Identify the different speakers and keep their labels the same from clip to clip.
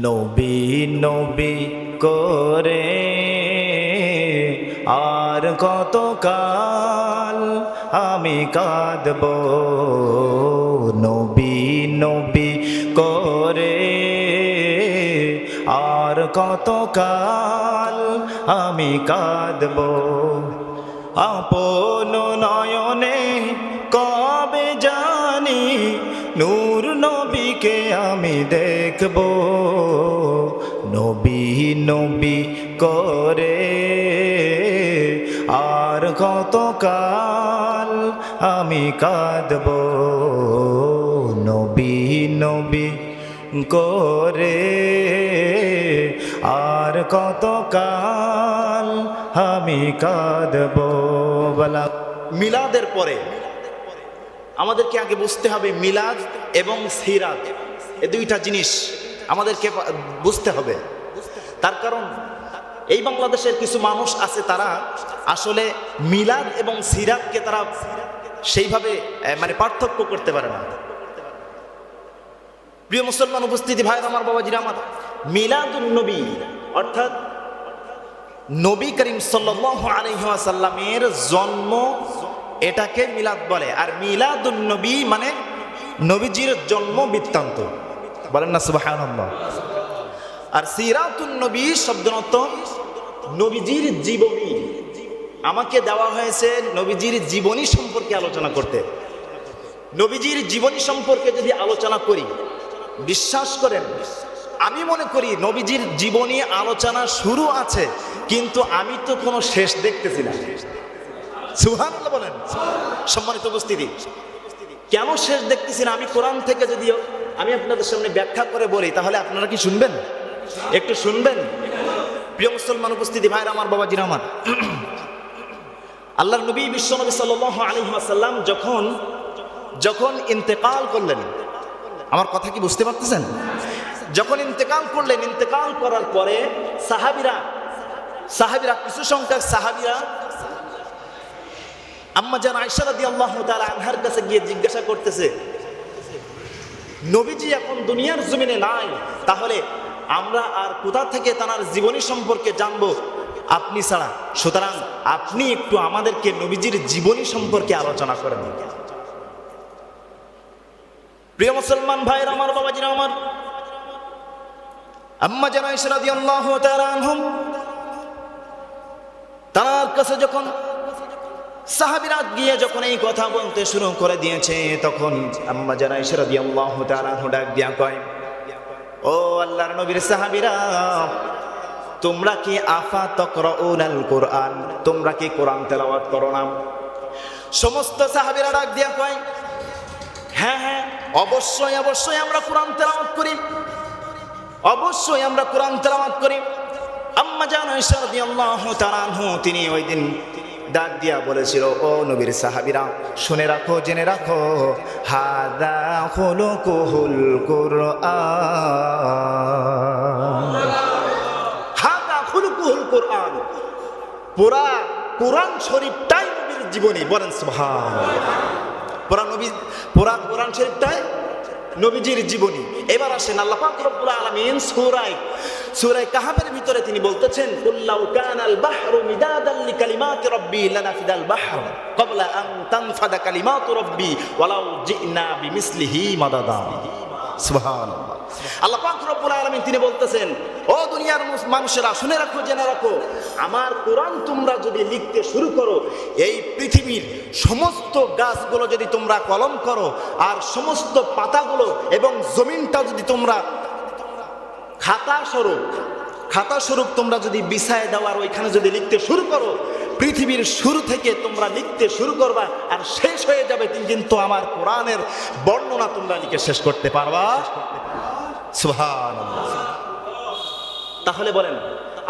Speaker 1: নবী নবী করে আর কতকাল আমি কাঁদব, নবী নবী করে আর কতকাল আমি কাঁদব। আপন নয়নে কবে জানি নূর নবীকে আমি দেখব, নবী নবী করে আর কতকাল আমি কাঁদব, নবী নবী করে আর কতকাল আমি কাঁদব। বলা মিলাদের পরে আমাদেরকে আগে বুঝতে হবে মিলাদ এবং সিরাত, এই দুইটা জিনিস আমাদেরকে বুঝতে হবে। তার কারণ এই বাংলাদেশের কিছু মানুষ আছে, তারা আসলে মিলাদ এবং সিরাতকে তারা সেইভাবে পার্থক্য করতে পারে না। প্রিয় মুসলমান উপস্থিতি ভাই আমার, বাবাজিরা আমার, মিলাদুন নবী অর্থাৎ নবী করিম সাল্লাল্লাহু আলাইহি ওয়াসাল্লামের জন্ম, এটাকে মিলাদ বলে। আর মিলাদুন নবী মানে নবীজির জন্ম বৃত্তান্ত, বলেন না সুবহানাল্লাহ। আর সিরাতুন নবী শব্দের অর্থ নবীজির জীবনী। আমাকে দেওয়া হয়েছে নবীজির জীবনী সম্পর্কে আলোচনা করতে। নবীজির জীবনী সম্পর্কে যদি আলোচনা করি, বিশ্বাস করেন আমি মনে করি নবীজির জীবনী আলোচনা শুরু আছে, কিন্তু আমি তো কোনো শেষ দেখতেছি না। সুবহানাল্লাহ বলেন। সম্মানিত উপস্থিতি, কেন শেষ দেখতেছি না? আমি কোরআন থেকে যদিও আমি আপনাদের সামনে ব্যাখ্যা করে বলি, তাহলে আপনারা কি শুনবেন? একটু শুনবেন? প্রিয় মুসলমান উপস্থিতি ভাইরা আমার, বাবাজিরা আমার, আল্লাহর নবী বিশ্বনবী সাল্লাল্লাহু আলাইহি ওয়াসাল্লাম যখন ইন্তেকাল করলেন, আমার কথা কি বুঝতে পারতেছেন? যখন ইন্তেকাল করলেন, ইন্তেকাল করার পরে সাহাবীরা কিছু সংখ্যক সাহাবীরা আম্মা জান আয়েশা রাদিয়াল্লাহু তাআলা আনহার কাছে গিয়ে জিজ্ঞাসা করতেছে, নবীজি এখন দুনিয়ার জমিনে নাই, তাহলে আমরা আর কোথা থেকে তার জীবনী সম্পর্কে জানবো আপনি ছাড়া? সুতরাং আপনি একটু আমাদেরকে নবীজির জীবনী সম্পর্কে আলোচনা করেন। প্রিয় মুসলমান ভাইরা আমার, বাবাজিরা আমার, আম্মা জান আয়েশা রাদিয়াল্লাহু তাআলা আনহুম তার কাছে যখন সাহাবীরা গিয়ে যখন এই কথা বলতে শুরু করে দিয়েছে, তখন আম্মা জান আয়েশা রাদিয়াল্লাহু তাআলা আনহা ডাক দিয়া কয়, ও আল্লাহর নবীর সাহাবীরা, তোমরা কি আফা তাকরাউনাল কুরআন, তোমরা কি কোরআন তেলাওয়াত করো না? সমস্ত সাহাবীরা ডাক দিয়া কয়, হ্যাঁ হ্যাঁ, অবশ্যই অবশ্যই আমরা কোরআন তেলাওয়াত করি, অবশ্যই আমরা কোরআন তেলাওয়াত করি। আম্মা জান আয়েশা রাদিয়াল্লাহু তাআলা আনহা তিনি ওই দিন ডাক দিয়া বলেছিল, ও নবীর সাহাবীরা, শুনে রাখো, জেনে রাখো, হাদা খুলুকুল কুরআন, হাদা খুলুকুল কুরআন, পুরা কোরআন শরীফটাই নবীর জীবনী। বলেন সুবহানাল্লাহ। পুরা কোরআন শরীফটাই নবীজির জীবনী। এবার আসেন আল্লাহ পাক রব্বুল আলামিন সূরা কাহফের ভিতরে তিনি বলতেছেন, কুল্লাউ কানাল বাহরু মিদাদাল লিকালিমাতি রাব্বি লানাফিদাল বাহর ক্বাবলা আন তানফাদা কালিমাতু রাব্বি ওয়ালাউ জিনা বিমিসলিহি মাদাদা। সুবহানাল্লাহ। আল্লাহ পাক রব্বুল আলামিন তিনি বলতেছেন, ও দুনিয়ার মানুষেরা, শুনে রাখো, জেনে রাখো, আমার কোরআন তোমরা যদি লিখতে শুরু করো, এই পৃথিবীর সমস্ত গাছগুলো যদি তোমরা কলম করো, আর সমস্ত পাতাগুলো এবং জমিনটা যদি তোমরা খাতা স্বরূপ তোমরা যদি বিছায় দেওয়ার ওইখানে যদি লিখতে শুরু করো, পৃথিবীর শুরু থেকে তোমরা লিখতে শুরু করবা, আর শেষ হয়ে যাবে, কিন্তু আমার কোরআনের বর্ণনা তোমরা লিখে শেষ করতে পারবা। সুবহানাল্লাহ। তাহলে বলেন,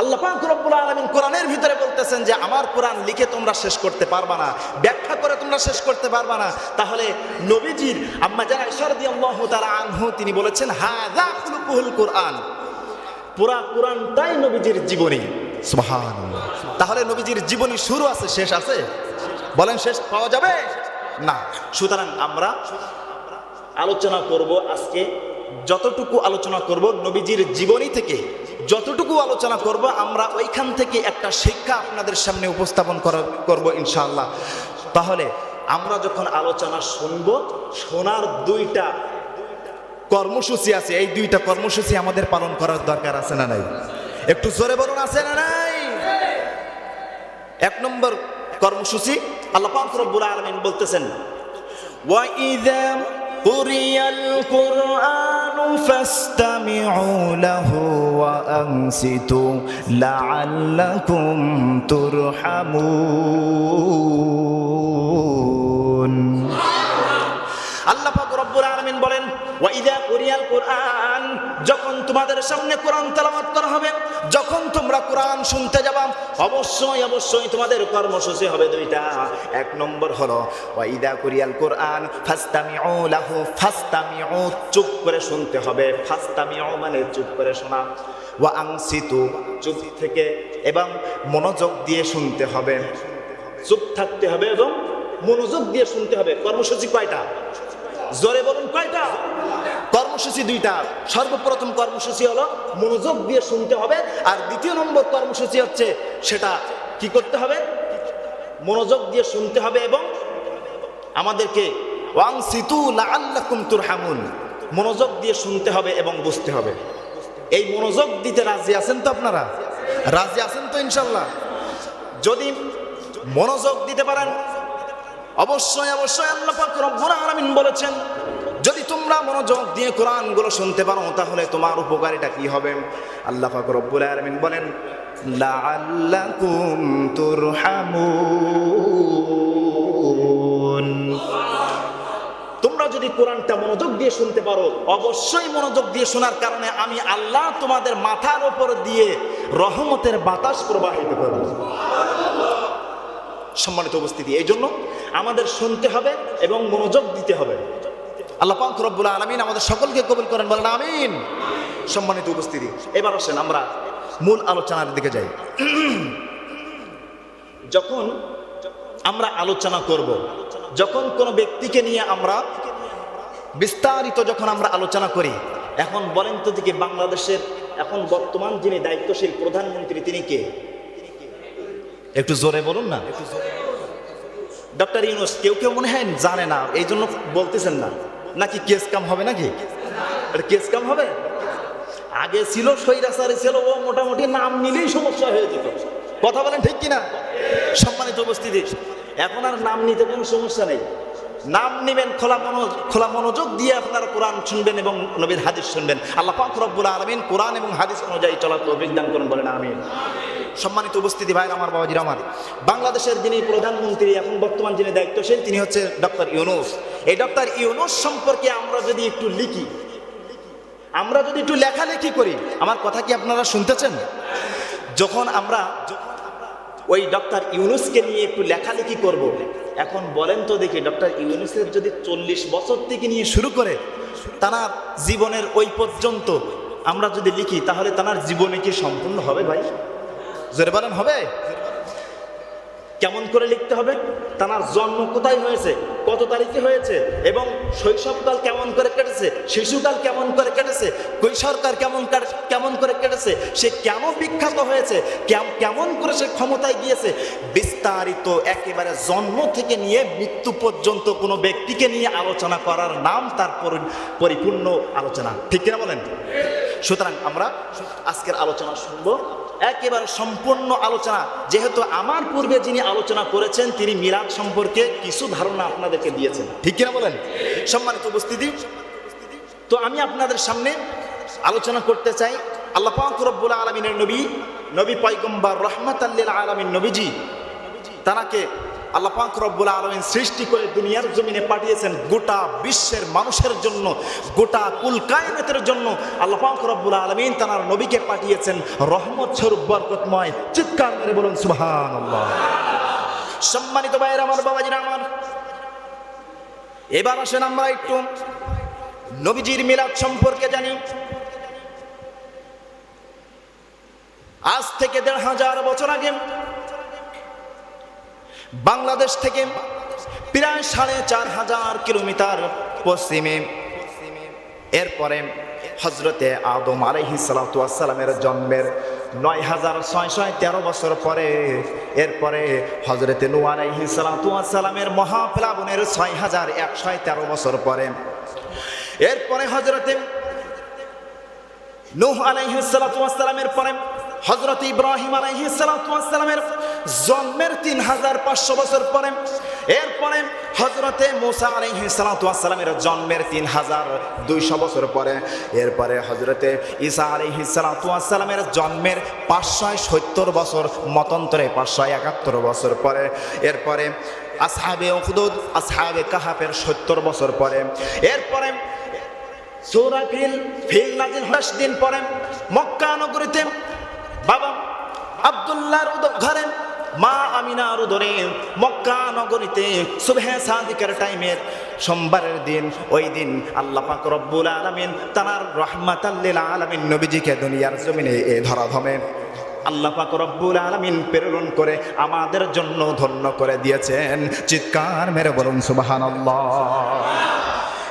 Speaker 1: আল্লাহ পাক রব্বুল আলামিন কোরআনের ভিতরে বলতেছেন যে আমার কোরআন লিখে তোমরা শেষ করতে পারবা না, ব্যাখ্যা করে তোমরা শেষ করতে পারবা না। তাহলে নবীজির আম্মা জান আয়েশা রাদিয়াল্লাহু তাআলা আনহা তিনি বলেছেন, হাযা খুলুকুল কুরআন, পুরা কোরআনটাই নবীজির জীবনী। সুবহানাল্লাহ। তাহলে নবীজির জীবনী শুরু আছে, শেষ আছে? বলেন, শেষ পাওয়া যাবে না। সুতরাং আমরা আলোচনা করব আজকে যতটুকু আলোচনা করব নবীজির জীবনী থেকে যতটুকু আলোচনা করব আমরা ওইখান থেকে একটা শিক্ষা আপনাদের সামনে উপস্থাপন করব ইনশাআল্লাহ। তাহলে আমরা যখন আলোচনা শুনব, শোনার দুইটা কর্মসূচি আছে, এই দুইটা কর্মসূচি আমাদের পালন করার দরকার আছে না নাই? একটু জোরে বলুন, আছে না নাই? এক নম্বর কর্মসূচি আল্লাহ পাক রব্বুল আলামিন বলতেছেন, ওয়াইযা কুরিয়াল কুরআনু ফাসতামিউ লাহু ওয়া আনসিতু লাআল্লাকুম তুরহামুন। আল্লাহ পাক রব্বুল আলামিন বলেন, ওয়াইযা কুরিয়াল কুরআন, যখন তোমাদের সামনে কোরআন তেলাওয়াত করা হবে, যখন তোমরা কোরআন শুনতে যাবা, অবশ্যই অবশ্যই তোমাদের কর্মসূচি হবে দুইটা। এক নম্বর হলো ওয়াইযা কুরিয়াল কুরআন ফাসতামিউ লাহু, ফাসতামিউ চুপ করে শুনতে হবে, ফাসতামিউ মানে চুপ করে শোনা, ওয়া আনসিতু চুপ থেকে এবং মনোযোগ দিয়ে শুনতে হবে, চুপ থাকতে হবে এবং মনোযোগ দিয়ে শুনতে হবে। কর্মসূচি কয়টা? জোরে বলুন, কয়টা? কর্মসূচি দুইটা। সর্বপ্রথম কর্মসূচি হলো মনোযোগ দিয়ে শুনতে হবে, আর দ্বিতীয় নম্বর কর্মসূচি হচ্ছে সেটা কি করতে হবে? মনোযোগ দিয়ে শুনতে হবে এবং আমাদেরকে ওয়ানসিতু লাআল্লাকুম তুরহামুন, মনোযোগ দিয়ে শুনতে হবে এবং বুঝতে হবে। এই মনোযোগ দিতে রাজি আছেন তো? আপনারা রাজি আছেন তো ইনশাআল্লাহ? যদি মনোযোগ দিতে পারেন, অবশ্যই অবশ্যই আল্লাহ পাক রব্বুল আলামিন বলেছেন, যদি তোমরা মনোযোগ দিয়ে কোরআনগুলো শুনতে পারো তাহলে তোমার উপকারিতা কি হবে? আল্লাহ পাক রব্বুল আলামিন বলেন, লাআল্লাকুম তুরহামুন। তোমরা যদি কোরআনটা মনোযোগ দিয়ে শুনতে পারো, অবশ্যই মনোযোগ দিয়ে শোনার কারণে আমি আল্লাহ তোমাদের মাথার উপর দিয়ে রহমতের বাতাস প্রবাহিত করব। সম্মানিত উপস্থিতি, এই জন্য আমাদের শুনতে হবে এবং মনোযোগ দিতে হবে। আল্লাহ পাক রব্বুল আলামিন আমাদের সকলকে কবুল করেন, বলেন আমিন। সম্মানিত উপস্থিতি, এবার আসেন আমরা মূল আলোচনার দিকে যাই। যখন আমরা আলোচনা করব, যখন কোনো ব্যক্তিকে নিয়ে আমরা বিস্তারিত যখন আমরা আলোচনা করি, এখন বলেন তো দিকে বাংলাদেশের এখন বর্তমান যিনি দায়িত্বশীল প্রধানমন্ত্রী তিনি কে? একটু জোরে বলুন না। ডক্টর ইউনূস। কেউ কেউ মনে হয় জানে না, এই জন্য বলতেছেন না। নাকি কেস কাম হবে? নাকি কেস কাম হবে? আগে ছিল স্বৈরাচারী ছিল, ও মোটামুটি নাম নিলেই সমস্যা হয়ে যেত। কথা বলেন ঠিক কিনা? সম্মানিত উপস্থিতি, এখন আর নাম নিতে কোনো সমস্যা নেই। নাম নিবেন, খোলা মনোযোগ দিয়ে আপনারা কোরআন শুনবেন এবং নবীর হাদিস শুনবেন। আল্লাহ পাক রব্বুল আলামিন কোরআন এবং হাদিস অনুযায়ী চলার তৌফিক দান করুন, বলেন আমিন। সম্মানিত উপস্থিতি ভাই আমার, বাবাজির আমার, বাংলাদেশের যিনি প্রধানমন্ত্রী এখন বর্তমান যিনি দায়িত্বশীল তিনি হচ্ছে ডক্টর ইউনূস। এই ডক্টর ইউনূস সম্পর্কে আমরা যদি একটু লিখি, আমরা যদি একটু লেখালেখি করি, আমার কথা কি আপনারা শুনতেছেন? যখন আমরা ওই ডক্টর ইউনূসকে নিয়ে একটু লেখালেখি করব, এখন বলেন তো দেখি ডক্টর ইউনূসের যদি 40 বছর থেকে নিয়ে শুরু করে তার জীবনের ওই পর্যন্ত আমরা যদি লিখি, তাহলে তার জীবনে কি সম্পূর্ণ হবে ভাই? জোরে বলেন, হবে? কেমন করে লিখতে হবে? তার জন্ম কোথায় হয়েছে, কত তারিখে হয়েছে, এবং শৈশবকাল কেমন করে কেটেছে, শিশুকাল কেমন করে কেটেছে, কৈশোরকাল কেমন করে কেটেছে, সে কেন বিখ্যাত হয়েছে, কেমন করে সে ক্ষমতায় গিয়েছে, বিস্তারিত একেবারে জন্ম থেকে নিয়ে মৃত্যু পর্যন্ত কোনো ব্যক্তিকে নিয়ে আলোচনা করার নাম তার পরিপূর্ণ আলোচনা। ঠিক কিনা বলেন? সুতরাং আমরা আজকের আলোচনা শুনবো একেবারে সম্পূর্ণ আলোচনা। যেহেতু আমার পূর্বে যিনি আলোচনা করেছেন তিনি মিলাদ সম্পর্কে কিছু ধারণা আপনাদেরকে দিয়েছেন। ঠিক কিনা বলেন? সম্মানিত উপস্থিতি, তো আমি আপনাদের সামনে আলোচনা করতে চাই আল্লাহ পাক রব্বুল আলামিনের নবী পয়গম্বর রাহমাতাল লিল আলামিন নবীজি, তাকে আল্লাহ পাক রব্বুল আলামিন সৃষ্টি করে দুনিয়ার জমিনে পাঠিয়েছেন গোটা বিশ্বের মানুষের জন্য, গোটা কুল কায়নাতের জন্য। আল্লাহ পাক রব্বুল আলামিন তার নবীকে পাঠিয়েছেন রহমত স্বরূপ, বরকতময়। চিৎকার করে বলুন সুবহানাল্লাহ। সম্মানিত ভাইয়েরা আমার, বাবাজিরা আমার, এবার আসেন আমরা একটু নবীজির মিলাদ সম্পর্কে জানি। আজ থেকে ১৫০০ বছর আগে বাংলাদেশ থেকে প্রায় ৪৫০০ কিলোমিটার পশ্চিমে, এরপরে হজরতে আদম আলাইহিস সালাতু ওয়াস সালামের জন্মের ৯৬১৩ বছর পরে, এরপরে হজরতে নূহ আলাইহিস সালাতু ওয়াস সালামের মহাপ্লাবনের ৬১১৩ বছর পরে, এরপরে হজরতে নূহ আলাইহিস সালাতু ওয়াস সালামের পরে হযরত ইব্রাহিম আলাইহিস সালাতু ওয়াস সালামের জন্মের ৩৫০০ বছর পরে, এরপরে হযরতে মূসা আলাইহিস সালাতু ওয়াস সালামের জন্মের ৩২০০ বছর পরে, এরপরে হযরতে ঈসা আলাইহিস সালাতু ওয়াস সালামের জন্মের ৫৭০ বছর, মতান্তরে ৫৭১ বছর পরে, এরপরে আসহাবে উখদুদ আসহাবে কাহাফের ৭০ বছর পরে, এরপরে সূরা ফিল নাজিল ১০ দিন পরে মক্কা নগরীতে বাবা আব্দুল্লাহর ঘরে মা আমিনার উদরে মক্কা নগরীতে সুবহে সাদিকের টাইমের সোমবারের দিন, ওই দিন আল্লাহ পাক রব্বুল আলামিন তার রাহমাতাল লিল আলামিন নবীজিকে দুনিয়ার জমিনে এ ধরাধামে আল্লাহ পাক রব্বুল আলামিন প্রেরণ করে আমাদের জন্য ধন্য করে দিয়েছেন। চিৎকার মেরে বলুন সুবহানাল্লাহ।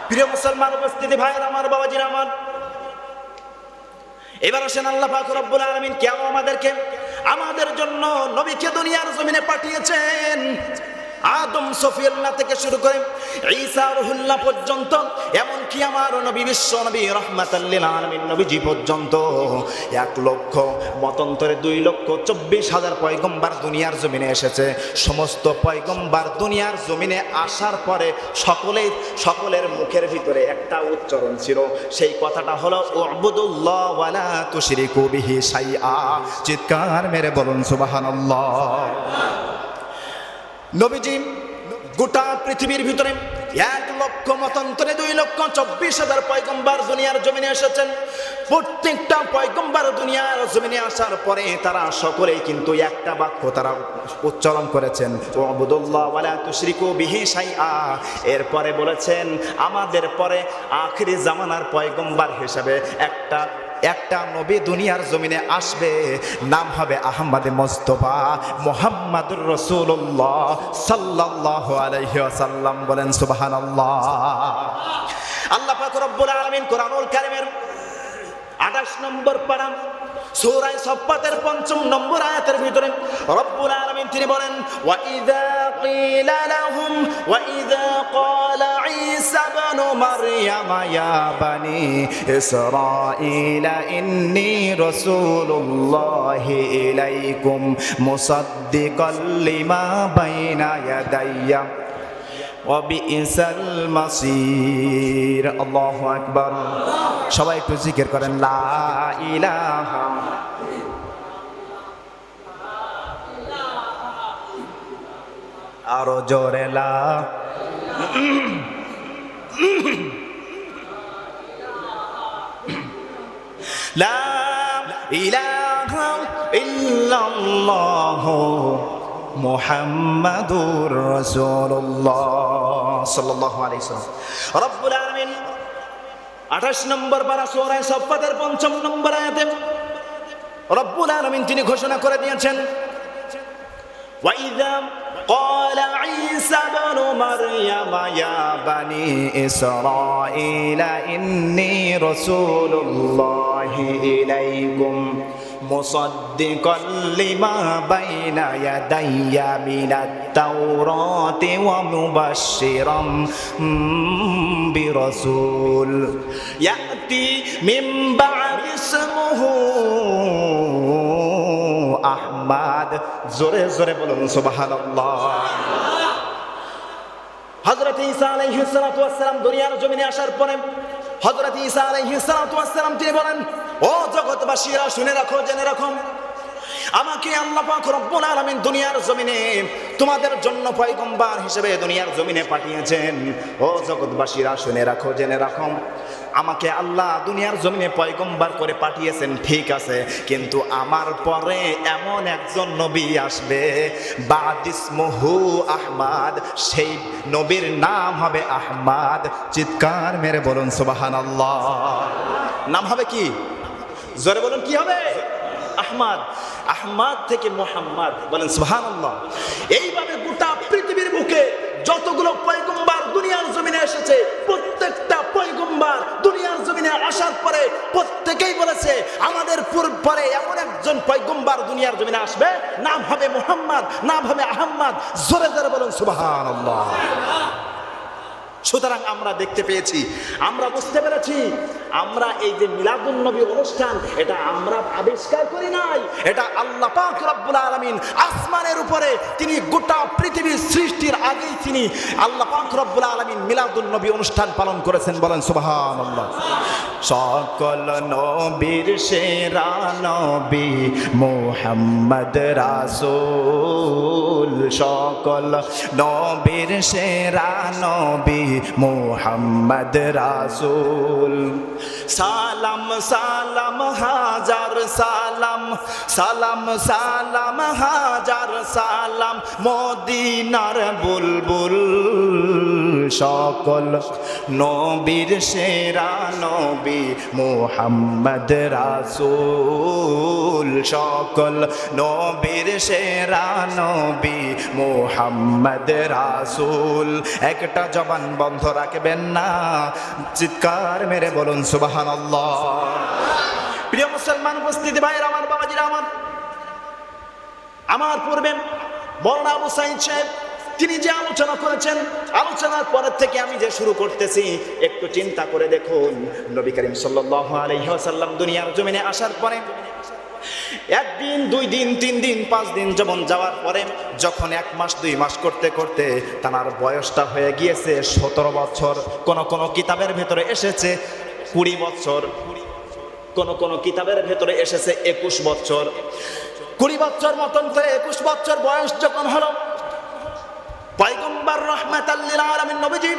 Speaker 1: প্রিয় মুসলমান উপস্থিতি ভাইয়ের আমার, বাবাজির আমার, এবার আসেন আল্লাহ পাক রব্বুল আলামিন কেন আমাদের জন্য নবীকে দুনিয়ার জমিনে পাঠিয়েছেন। আদম সফিউল্লাহ থেকে শুরু করে ঈসা রুহুল্লাহ পর্যন্ত, এমনকি আমার নবী বিশ্ব নবী রাহমাতাল লিল আলামিন নবীজি পর্যন্ত ১ লক্ষ মতান্তরে ২,২৪,০০০ পয়গম্বর দুনিয়ার জমিনে এসেছে। সমস্ত পয়গম্বর দুনিয়ার জমিনে আসার পরে সকলের মুখের ভিতরে একটা উচ্চারণ ছিল, সেই কথাটা হলো উবুদুল্লাহ ওয়ালা তুশরিকু বিহি শাইআ। চিৎকার মেরে বলুন সুবহানাল্লাহ। নবীজি গোটা পৃথিবীর ভিতরে ১ লক্ষ মতান্তরে ২,২৪,০০০ পয়গম্বর দুনিয়ার জমিনে এসেছেন। প্রত্যেকটা পয়গম্বর দুনিয়ার জমিনে আসার পরে তারা সকলেই কিন্তু একটা বাক্য তারা উচ্চারণ করেছেন, উবুদুল্লাহ ওয়ালা তুশরিকু বিহি শাইআ। এরপরে বলেছেন আমাদের পরে আখিরি জামানার পয়গম্বর হিসেবে একটা নবী দুনিয়ার জমিনে আসবে, নাম হবে আহমদ মুস্তাফা মুহাম্মাদুর রাসূলুল্লাহ সাল্লাল্লাহু আলাইহি ওয়াসাল্লাম। বলেন সুবহানাল্লাহ। আল্লাহ পাক রব্বুল আলামিন কোরআনুল কারীমের ২৮ নম্বর পারা সূরা সাফফাতের ৫ম নম্বর আয়াতের ভিতরে রব্বুল আলামিন তিনি বলেন, ওয়া ইযা ক্বিলা লাহুম ওয়া ইযা ক্বালা ঈসা ইবনু মারইয়াম ইয়া বানি ইসরাঈলা ইন্নী রাসূলুল্লাহি ইলাইকুম মুসাদ্দিকাল লিমা বাইনা ইয়াদাইয়া ওয়া বিইসাল মাসির। আল্লাহু আকবার। সবাই একটু জিকির করেন লা ইলাহা। আরো জোরে লা ইলাহা ইল্লাল্লাহ মুহাম্মাদুর রাসূলুল্লাহ সাল্লাল্লাহু আলাইহি ওয়াসাল্লাম। রব্বুল আলামিন ২৮ নম্বর পারা সূরা সাফফাতের ৫ম নম্বর আয়াতে রব্বুল আলামিন তিনি ঘোষণা করে দিয়েছেন, ওয়া ইযা ক্বালা ঈসা ইবনু মারইয়াম ইয়া বানি ইসরাঈলা ইন্নী রাসূলুল্লাহি ইলাইকুম মুসাদ্দিকাল লিমা বাইনা ইয়াদাইয়া মিনাত তাওরাতি ওয়া মুবাশশিরাম বিরাসূল ইয়াতি মিন বা'দি ইসমুহু আহমদ। জোরে জোরে বলুন সুবহানাল্লাহ। হযরত ঈসা আলাইহিস সালাতু ওয়াস সালাম দুনিয়ার জমিনে আসার পরে হযরত ঈসা আলাইহিস সালাতু ওয়াস সালাম তিনি বলেন, ও জগৎবাসীরা শুনে রাখো, জেনে রাখো, আমাকে আল্লাহ পাক রব্বুল আলামিন দুনিয়ার জমিনে তোমাদের জন্য পয়গম্বর হিসেবে দুনিয়ার জমিনে পাঠিয়েছেন। ও জগৎবাসীরা শুনে রাখো, জেনে রাখো, আমাকে আল্লাহ দুনিয়ার জমিনে পয়গম্বর করে পাঠিয়েছেন, ঠিক আছে, কিন্তু আমার পরে এমন একজন নবী আসবে বাদিসমুহু আহমদ, সেই নবীর নাম হবে আহমদ। চিৎকার মেরে বলুন সুবহানাল্লাহ। নাম হবে কি? জোরে বলুন কি হবে? আহমদ। আহমদ থেকে মুহাম্মদ। বলেন সুবহানাল্লাহ। এইভাবে গোটা পৃথিবীর বুকে যতগুলো পয়গম্বর দুনিয়ার জমিনে এসেছে, প্রত্যেকটা পয়গম্বর দুনিয়ার জমিনে জমিনে আসার পরে প্রত্যেকেই বলেছে আমাদের পরে এমন একজন পয়গম্বর দুনিয়ার জমিনে আসবে, নাম হবে মুহাম্মদ, নাম হবে আহমদ। জোরে জোরে বলুন সুবহানাল্লাহ। সুতরাং আমরা দেখতে পেয়েছি, আমরা বুঝতে পেরেছি, আমরা এই যে মিলাদুন নবী অনুষ্ঠান, এটা আমরা আবিষ্কার করি নাই, এটা আল্লাহ পাক রব্বুল আলামিন আসমানের উপরে তিনি গোটা পৃথিবীর সৃষ্টির আগেই তিনি আল্লাহ পাক রব্বুল আলামিন মিলাদুন নবী অনুষ্ঠান পালন করেছেন। বলেন সুবহানাল্লাহ। সকল নবীর সেরা নবী মুহাম্মদ রাসূল, সকল নবীর সেরা নবী মুহাম্মদ রাসূল। সালাম সালাম হাজার সালাম, সালাম সালাম হাজার সালাম মদিনার বুলবুল, সকল নবীর সেরা নবী মুহাম্মদ রাসূল, সকল নবীর সেরা নবী মুহাম্মদ রাসূল। একটা জবান বন্ধ রাখবেন না, চিৎকার মেরে বলুন সুবহানাল্লাহ। প্রিয় মুসলমান উপস্থিতি ভাইয়ের আমার, বাবাজিরা আমার পূর্বে মওলানা আবু সাঈদ সাহেব তিনি যে আলোচনা করেছেন, আলোচনার পরের থেকে আমি যে শুরু করতেছি, একটু চিন্তা করে দেখুন, নবী করিম সাল্লাল্লাহু আলাইহি ওয়াসাল্লাম দুনিয়ার জমিনে আসার পরে একদিন, 2 দিন, 3 দিন, 5 দিন যেমন যাওয়ার পরে যখন 1 মাস 2 মাস করতে করতে তার বয়সটা হয়ে গিয়েছে 17 বছর, কোন কিতাবের ভেতরে এসেছে 20 বছর, কোন কিতাবের ভেতরে এসেছে 21 বছর। 20 বছর মতন করে 21 বছর বয়স যখন হলো, পয়গম্বর রাহমাতাল লিল আলামিন নবীজি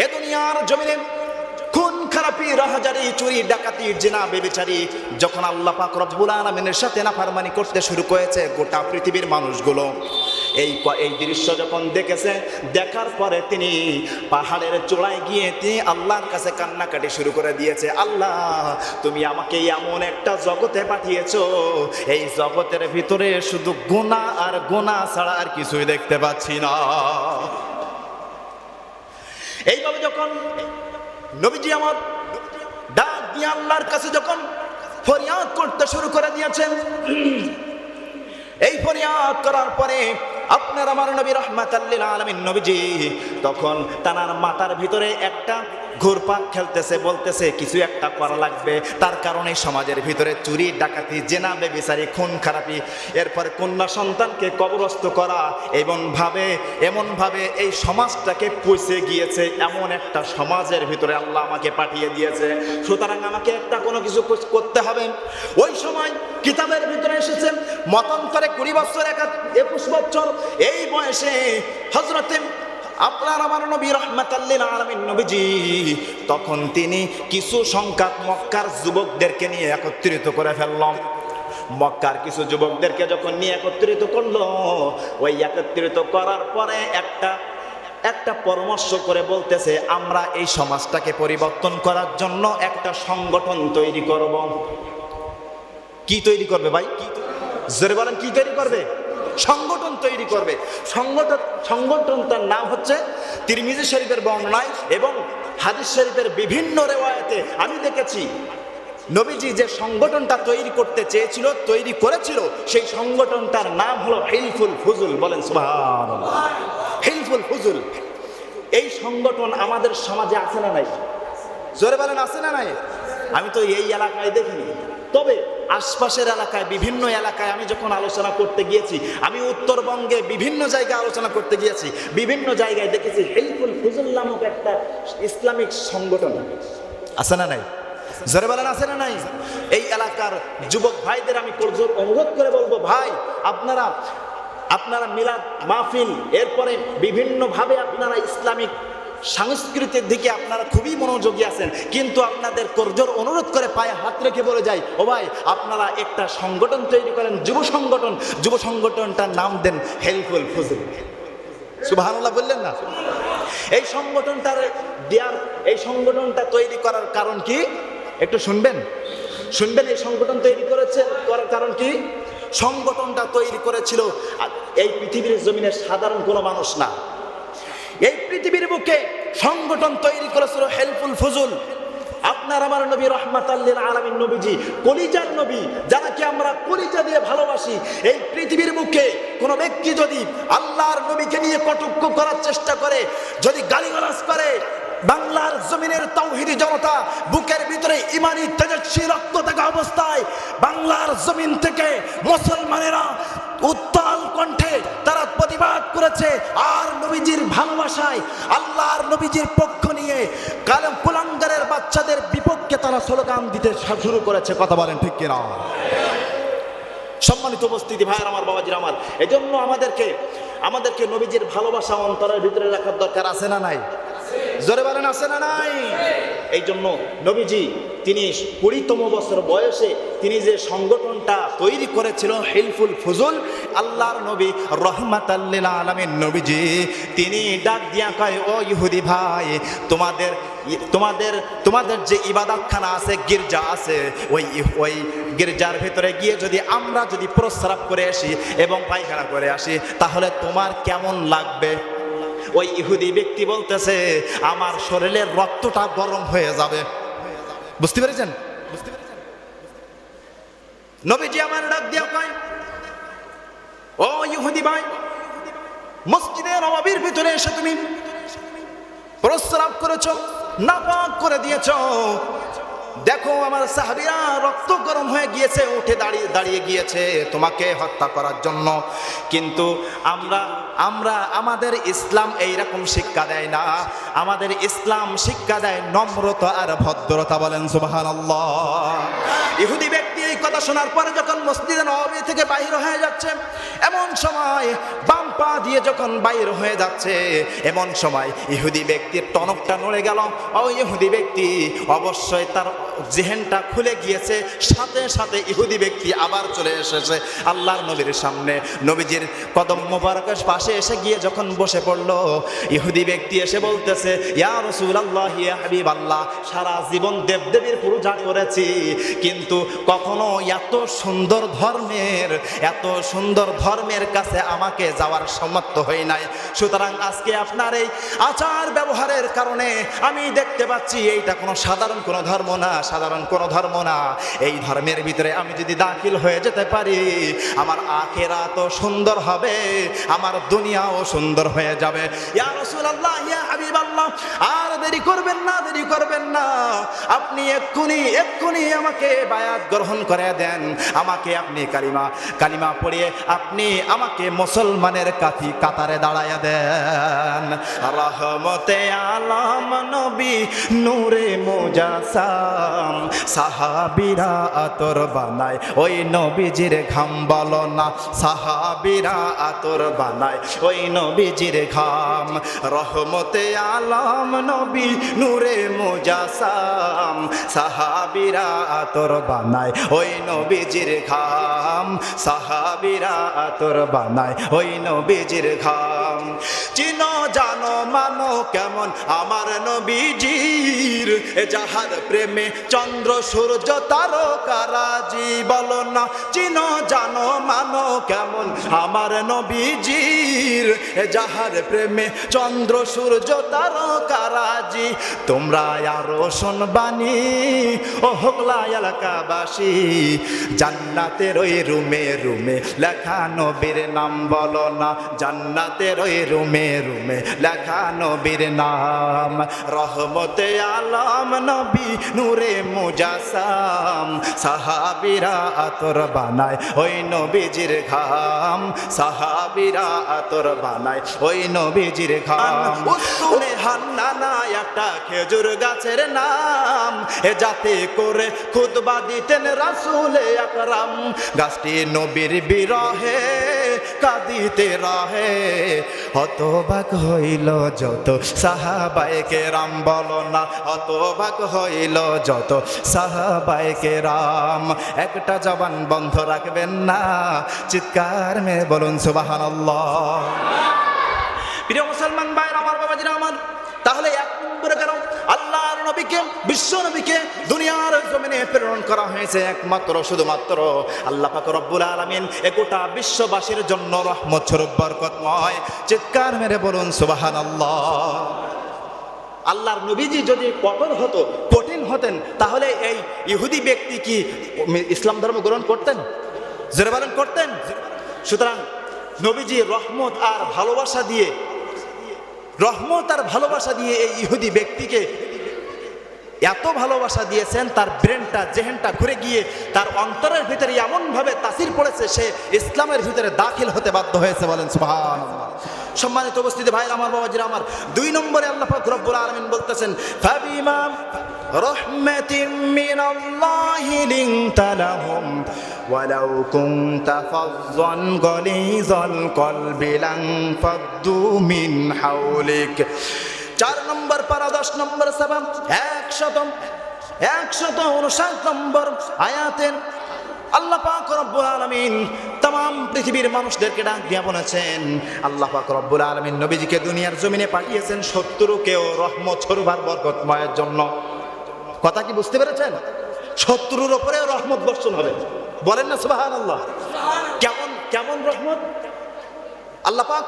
Speaker 1: এ দুনিয়ার জমিনে খুন খারাপি, রাহাজারি, চুরি ডাকাতি, জিনা বেবিচারি যখন আল্লাহ পাক রব্বুল আলামিনের সাথে নাফরমানি করতে শুরু করেছে গোটা পৃথিবীর মানুষগুলো, এই দৃশ্য যখন দেখেছে, দেখার পরে তিনি পাহাড়ের চূড়ায় গিয়ে তিনি আল্লাহর কাছে কান্নাকাটি শুরু করে দিয়েছে। আল্লাহ, তুমি আমাকে এমন একটা জগতে পাঠিয়েছো, এই জগতের ভিতরে শুধু গুনাহ আর গুনাহ ছাড়া আর কিছুই দেখতে পাচ্ছি না। এইভাবে যখন নবীজি আমার ডাক দিয়ে আল্লাহর কাছে যখন ফরিয়াদ করতে শুরু করে দিয়েছেন, এই ফরিয়াদ করার পরে আপনার আমার নবী রাহমাতাল লিল আলামিন নবীজি তখন তানার মাথার ভিতরে একটা ঘুরপাক খেলতেছে, বলতেছে কিছু একটা করা লাগবে। তার কারণে সমাজের ভিতরে চুরি ডাকাতি, জেনা বেবিচারি, খুন খারাপি, এরপরে কন্যা সন্তানকে কবরস্থ করা, এমনভাবে এই সমাজটাকে পৌঁছে গিয়েছে। এমন একটা সমাজের ভিতরে আল্লাহ আমাকে পাঠিয়ে দিয়েছে, সুতরাং আমাকে একটা কোনো কিছু করতে হবে। ওই সময় কিতাবের ভিতরে এসেছে মতান্তরে 20 বছর 21 বছর এই বয়সে হযরতে আপনার আমার নবী রাহমাতাল লিল আলামিন নবীজি তখন তিনি কিছু সংখ্যক মক্কার যুবকদেরকে নিয়ে একত্রিত করে ফেললাম। মক্কার কিছু যুবকদেরকে যখন নিয়ে একত্রিত করলো, ওই একত্রিত করার পরে একটা পরামর্শ করে বলতেছে, আমরা এই সমাজটাকে পরিবর্তন করার জন্য একটা সংগঠন তৈরি করব। কি তৈরি করবে ভাই? জোরে বলেন, কি তৈরি করবে? সংগঠন তৈরি করবে। সংগঠনটার নাম হচ্ছে তিরমিজি শরীফের বর্ণনায় এবং হাদিস শরীফের বিভিন্ন রিওয়ায়াতে আমি দেখেছি নবীজি যে সংগঠনটা তৈরি করতে চেয়েছিল, তৈরি করেছিল, সেই সংগঠনটার নাম হলো হিলফুল ফুজুল। বলেন সুবহানাল্লাহ। হিলফুল ফুজুল এই সংগঠন আমাদের সমাজে আছে না নাই? জোরে বলেন, আছে না নাই? আমি তো এই এলাকায় দেখিনি, তবে আশপাশের এলাকায়, বিভিন্ন এলাকায় আমি যখন আলোচনা করতে গিয়েছি, আমি উত্তরবঙ্গে বিভিন্ন জায়গায় আলোচনা করতে গিয়েছি, বিভিন্ন জায়গায় দেখেছি হিলফুল ফুজুল নামক একটা ইসলামিক সংগঠন আছে না নাই? জোরে বলেন, আছে না নাই? এই এলাকার যুবক ভাইদের আমি অনুরোধ করে বলবো, ভাই আপনারা মিলাদ মাহফিল, এরপরে বিভিন্নভাবে আপনারা ইসলামিক সংস্কৃতির দিকে আপনারা খুবই মনোযোগী আছেন, কিন্তু আপনাদের করজোর অনুরোধ করে পায়ে হাত রেখে বলে যাই, ও ভাই আপনারা একটা সংগঠন তৈরি করেন, যুব সংগঠনটার নাম দেন হিলফুল ফুজুল। সুবহানাল্লাহ বললেন না? এই সংগঠনটা তৈরি করার কারণ কি একটু শুনবেন। এই সংগঠন তৈরি করার কারণ কি? সংগঠনটা তৈরি করেছিল এই পৃথিবীর জমিনে সাধারণ কোনো মানুষ না, এই পৃথিবীর বুকে সংগঠন তৈরি করেছিল হিলফুল ফুজুল। আপনার আমার নবী রাহমাতাল লিল আলামিন নবীজি কলিজার নবী, যারাকে আমরা কলিজা দিয়ে ভালোবাসি। এই পৃথিবীর মুখে কোনো ব্যক্তি যদি আল্লাহর নবীকে নিয়ে কটূক্তি করার চেষ্টা করে, যদি গালিগালাজ করে, বাংলার জমিনের তাওহীদি জনতা বুকের ভিতরে ইমানি তেজস্বী রক্ত থাকা অবস্থায় বাংলার জমিন থেকে মুসলমানেরা উত্তাল কণ্ঠে তারা প্রতিবাদ করেছে। আর নবীজির ভালোবাসায় আল্লাহর নবীজির পক্ষ নিয়ে কালেম কুলাঙ্গারের বাচ্চাদের বিপক্ষে তারা স্লোগান দিতে শুরু করেছে। কথা বলেন ঠিক কিনা? সম্মানিত উপস্থিতি, ভাইয়ের আমার, বাবাজির আমার, এজন্য আমাদেরকে নবীজির ভালোবাসা অন্তরের ভিতরে রাখার দরকার আছে না নাই? জোরে বলেন আছে না নাই? এই জন্য নবীজি তিনি 20তম বছর বয়সে তিনি যে সংগঠনটা তৈরি করেছিল হিলফুল ফুজুল, আল্লাহর নবী রাহমাতাল লিল আলামিন নবীজি তিনি ডাক দিয়া কয়, ও ইহুদি ভাই, তোমাদের যে ইবাদতখানা আছে, গির্জা আছে, ওই গির্জার ভিতরে গিয়ে আমরা যদি প্রস্রাব করে আসি এবং পায়খানা করে আসি, তাহলে তোমার কেমন লাগবে? ওই ইহুদি ব্যক্তি বলতেছে, আমার শরীরের রক্তটা গরম হয়ে যাবে। বুঝতে পেরেছেন? নবীজি আমার ডাক দিয়া কয়, ও ইহুদি ভাই, মসজিদে নববীর ভিতরে এসে তুমি প্রস্রাব করেছো, নাপাক করে দিয়েছো। দেখো আমার সাহাবীরা রক্ত গরম হয়ে গিয়েছে, উঠে দাঁড়িয়ে গিয়েছে তোমাকে হত্যা করার জন্য। কিন্তু আমাদের ইসলাম এইরকম শিক্ষা দেয় না। আমাদের ইসলাম শিক্ষা দেয় নম্রতা আর ভদ্রতা। বলেন সুবহানাল্লাহ। ইহুদি ব্যক্তি এই কথা শোনার পরে যখন মসজিদে নববী থেকে বাইর হয়ে যাচ্ছে, এমন সময় বাম পা দিয়ে যখন বাইর হয়ে যাচ্ছে, এমন সময় ইহুদি ব্যক্তির টনকটা নড়ে গেল। ও ইহুদি ব্যক্তি অবশ্যই তার জেহেনটা খুলে গিয়েছে। সাথে সাথে ইহুদি ব্যক্তি আবার চলে এসেছে আল্লাহর নবীর সামনে। নবীজির কদম মোবারকের পাশে এসে গিয়ে যখন বসে পড়লো, ইহুদি ব্যক্তি এসে বলতেছে, ইয়া রাসূলুল্লাহ, ইয়া হাবিবাল্লাহ, সারা জীবন দেবদেবীর পূজা করেছি, কিন্তু কখনো এত সুন্দর ধর্মের কাছে আমাকে যাওয়ার সমর্থ হই নাই। সুতরাং আজকে আপনার এই আচার ব্যবহারের কারণে আমি দেখতে পাচ্ছি এইটা কোনো সাধারণ কোনো ধর্ম না, সাধারণ কোনো ধর্ম না। এই ধর্মের ভিতরে আমি যদি দাখিল হয়ে যেতে পারি, আমার আখিরাতও সুন্দর হবে, আমার দুনিয়াও সুন্দর হয়ে যাবে। ইয়া রাসূলুল্লাহ, ইয়া হাবিবাল্লাহ, আর দেরি করবেন না, আপনি এক্ষুনি আমাকে বায়াত গ্রহণ করে দেন। আমাকে আপনি কালিমা পড়িয়ে আপনি আমাকে মুসলমানের কাতারে দাঁড়ায়া দেন। রহমতে আলম নবী নূরে মুজাসসাম, সাহাবীরা আতর বানায় ওই নবীজির ঘাম। বলো না, সাহাবীরা আতর বানায় ওই নবীজির ঘাম। রহমতে আলম নবী নূরে মুজাসসাম, সাহাবীরা আতর বানায় ওই নবীজির ঘাম। সাহাবীরা আতর বানায় ওই নবীজির ঘাম। চিনো জানো মানো কেমন আমার নবীজির, যাহার প্রেমে চন্দ্র সূর্য তারকারাজি। বলো না, চিনো জানো মানো কেমন আমার নবীজির, যাহার প্রেমে চন্দ্র সূর্য তারকারাজি। তোমরা আরো শুনবানি ও হোগলা এলাকাবাসী, জান্নাতের ওই রুমে লেখা নবীর নাম। বলো না, জান্নাতের ওই রুমে লেখা নবীর নাম। রহমতে আলম নবী নূরে মুজাসসাম, সাহাবীরা আতর বানায় ওই নবীজির ঘাম। সাহাবীরা আতর বানায় ওই নবীজির ঘাম। উত্তুনে হান্নানা একটা খেজুর গাছের নাম, যাতে করে খুতবা দিতেন রাসূলে আকরাম। গাছটি নবীর বিরহে কাঁদিতে রহে, হতবাক হইল যত সাহাবায়ে কেরাম। বলো না, হতবাক হইল যত সাহাবায়ে কেরাম। একটা জবান বন্ধ রাখবেন না, চিৎকার মেরে বলুন সুবহানাল্লাহ। প্রিয় মুসলমান ভাইরা আমার, বাবাজিরা আমার, তাহলে এক নম্বরে কেন আল্লাহর নবীকে, বিশ্ব নবীকে দুনিয়ার জমিনে প্রেরণ করা হয়েছে একমাত্র শুধুমাত্র আল্লাহ পাক রব্বুল আলামিন গোটা বিশ্ববাসীর জন্য রহমত স্বরূপ বরকতময়। চিৎকার মেরে বলুন সুবহানাল্লাহ। আল্লাহর নবীজি যদি কঠিন হতেন, তাহলে এই ইহুদি ব্যক্তি কি ইসলাম ধর্ম গ্রহণ করতেন? জোরে বলেন, করতেন? সুতরাং নবীজি রহমত আর ভালোবাসা দিয়ে এই ইহুদি ব্যক্তিকে এত ভালোবাসা দিয়েছেন, তার ব্রেনটা জেহেনটা ঘুরে গিয়ে তার অন্তরের ভিতরে এমনভাবে তাসির পড়েছে, সে ইসলামের ভিতরে দাখিল হতে বাধ্য হয়েছে। বলেন সুবহানাল্লাহ। সম্মানিত উপস্থিতি ভাই আমার, বাবাজিরা আমার, 2 নম্বরে আল্লাহ পাক রব্বুল আলামিন বলতেছেন, ফাবিমা রাহমাতিম মিনাল্লাহি লিনতা লাহুম ওয়ালাউ কুনতা ফাযযান গালিযাল কলবি লানফাদ্দু মিন হাওলিক। 4 নম্বর পারা 10 নম্বর সাবাম 159 নম্বর আয়াতের আল্লাহ পাক রব্বুল আলামিন तमाम পৃথিবীর মানুষদেরকে ডাক দিয়া বলেছেন, আল্লাহ পাক রব্বুল আলামিন নবীজিকে দুনিয়ার জমিনে পাঠিয়েছেন শত্রুকেও রহমত ছড়বার বরকতময়ের জন্য। কথা কি বুঝতে পেরেছেন? শত্রুর উপরেও রহমত বর্ষণ হবে। বলেন না সুবহানাল্লাহ। কেমন রহমত? আল্লাহ পাক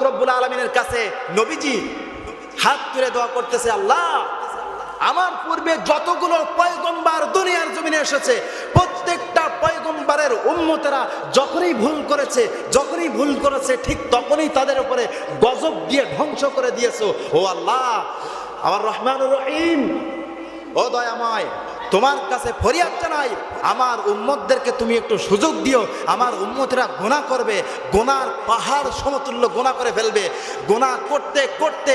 Speaker 1: রব্বুল আলামিনের কাছে নবীজি হাত তুলে দোয়া করতেছে, আল্লাহ আমার পূর্বে যতগুলো পয়গম্বর দুনিয়ার জমিনে এসেছে, প্রত্যেকটা পয়গম্বরের উম্মতেরা যখনই ভুল করেছে ঠিক তখনই তাদের উপরে গজব দিয়ে ধ্বংস করে দিয়েছো। ও আল্লাহ, আমার রহমানুর রহিম, ও দয়াময়, তোমার কাছে ফরিয়াদ জানাই, আমার উম্মতদেরকে তুমি একটু সুযোগ দিও। আমার উম্মতেরা গুনাহ করবে, গুনার পাহাড় সমতুল্য গুনাহ করে ফেলবে, গুনাহ করতে করতে